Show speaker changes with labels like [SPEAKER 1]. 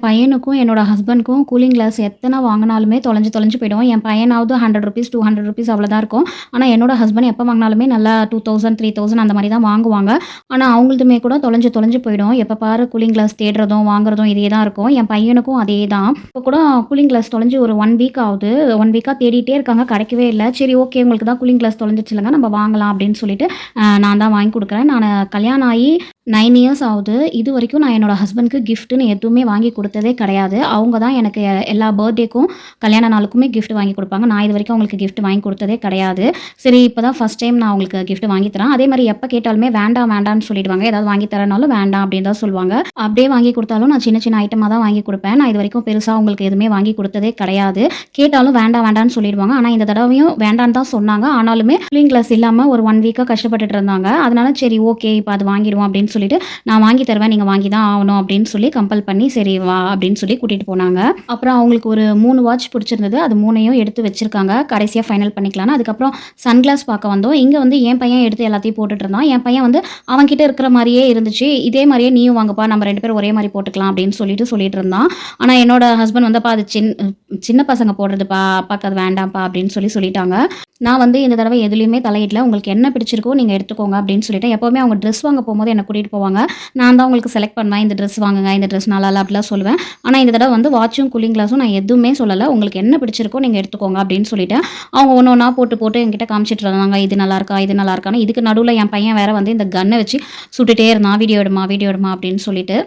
[SPEAKER 1] பையனுக்கும், என்னோட ஹஸ்பண்டுக்கும் cooling glass எத்தன வாங்குனாலுமே தொலைஞ்சு தொலைஞ்சு போயிடும். என் பையனாவது ₹100 ₹200 அவ்வளோதான் இருக்கும். ஆனா, என்னோட ஹஸ்பண்ட் எப்ப வாங்குனாலுமே நல்லா 2000 3000 அந்த மாரி தான் வாங்குவாங்க. ஆனா, அவங்களதுமே கூட தொலைஞ்சு தொலைஞ்சு போயிடும். எப்ப பாரு கூலிங் கிளாஸ் தேடுறதும், வாங்குறதும் இதே தான் இருக்கும். என் பையனுக்கும் அதே தான். இப்ப கூட கூலிங் கிளாஸ் தொலைஞ்சு ஒரு 1 வீக் ஆகுது. 1 வீக்கா தேடிட்டே இருக்காங்க. கிடைக்கவே இல்ல. சரி ஓகே உங்களுக்கு தான் கூலிங் கிளாஸ் தொலைஞ்சிருச்சுல்லங்க நம்ம வாங்கலாம் அப்படின்னு சொல்லிட்டு, நான் தான் வாங்கி குடுக்குறேன். நானு கல்யாணம் ஆகி 9 இயர்ஸ் ஆகுது. இதுவரைக்கும் நான் என்னோட ஹஸ்பண்ட்க்கு கிஃப்ட்ன்னு எதுவுமே வாங்கி குடுத்ததே கிடையாது. அவங்க தான் எனக்கு எல்லா பர்த்டேக்கும், கல்யாண நாளுக்குமே கிஃப்ட் வாங்கி குடுப்பாங்க. நான் இதுவரைக்கும் அவங்களுக்கு கிஃப்ட் வாங்கி குடுத்ததே கிடையாது. சரி இப்ப தான் ஃபர்ஸ்ட் டைம் நான் அவங்களுக்கு கிஃப்ட் வாங்கி தரேன். அதே மாரி எப்ப கேட்டாலுமே வேண்டாம் வேண்டான்னு சொல்லிடுவாங்க. ஏதாவது வாங்கி தரேன்னாலும் வேண்டாம் அப்படின்னு தான் சொல்லுவாங்க. அப்படியே வாங்கி குடுத்தாலும் நான் சின்ன சின்ன ஐட்டமா தான் வாங்கி குடுப்பேன். நான் இதுவரைக்கும் பெருசா அவங்களுக்கு எதுவுமே வாங்கி குடுத்ததே கிடையாது. கேட்டாலும் வேண்டாம் வேண்டான்னு சொல்லிடுவாங்க. ஆனா இந்த தடவையும் வேண்டான்னு தான் சொன்னாங்க. ஆனாலுமே கூலிங் கிளாஸ் இல்லாம ஒரு 1 வீக்கா கஷ்டப்பட்டுட்டு இருந்தாங்க. அதனால சரி ஓகே இப்ப அது வாங்கிருவோம் அப்படின்னு சொல்லிட்டு, நான் வாங்கி தருவேன். நீங்க வாங்கி தான் ஆவணும் அப்படின்னு சொல்லி கம்பல் பண்ணி, சரி வா அப்படின்னு சொல்லி கூட்டிட்டு போனாங்க. அப்புறம் அவங்களுக்கு ஒரு 3 வாட்ச் பிடிச்சிருந்தது. அது 3யும் எடுத்து வச்சிருக்காங்க. கடைசியா ஃபைனல் பண்ணிக்கலான்னு. அதுக்கப்புறம் சன்கிளாஸ் பார்க்க வந்தோம். இங்க வந்து என் பையன் எடுத்து எல்லாத்தையும் போட்டுட்டு இருந்தான். என் பையன் வந்து அவன் கிட்ட இருக்கிற மாரியே இருந்துச்சு. இதே மாரியே நீயும் வாங்குப்பா. நம்ம 2 பேரும் ஒரே மாரி போட்டுக்கலாம் அப்படின்னு சொல்லிட்டு இருந்தான். ஆனா என்னோட ஹஸ்பண்ட் வந்து, "அப்பா அது சின்ன பசங்க போடுறதுப்பா. அப்பாக்கு அது வேண்டாம்ப்பா" அப்படின்னு சொல்லிட்டாங்க. நான் வந்து இந்த தடவ எதுலயுமே தலையிடல. உங்களுக்கு என்ன பிடிச்சிருக்கோ நீங்க எடுத்துக்கோங்க அப்படின்னு சொல்லிட்டேன். எப்பவுமே அவங்க ட்ரெஸ் வாங்க போம்போது என்ன கூட்டிட்டு போவாங்க. நான் தான் உங்களுக்கு செலக்ட் பண்ணுவேன். இந்த ட்ரெஸ் வாங்குங்க. இந்த ட்ரெஸ் நல்லா இல்ல அப்படிலாம் சொல்லுவேன். ஆனா இந்த தடவ வந்து வாட்சும், கூலிங் கிளாஸும் நான் எதுவுமே சொல்லல. உங்களுக்கு என்ன பிடிச்சிருக்கோ நீங்க எடுத்துக்கோங்க அப்படின்னு சொல்லிட்டேன். அவங்க ஒண்ணு ஒண்ணா போட்டு என்கிட்ட காமிச்சிட்டு இருந்தாங்க. இது நல்லாயிருக்கா? இது நல்லாயிருக்கான்னு. இதுக்கு நடுவுல என் பையன் வேற வந்து இந்த கன்ன வச்சு சுட்டுட்டே இருந்தான். வீடியோ எடும்மா அப்படின்னு சொல்லிட்டு.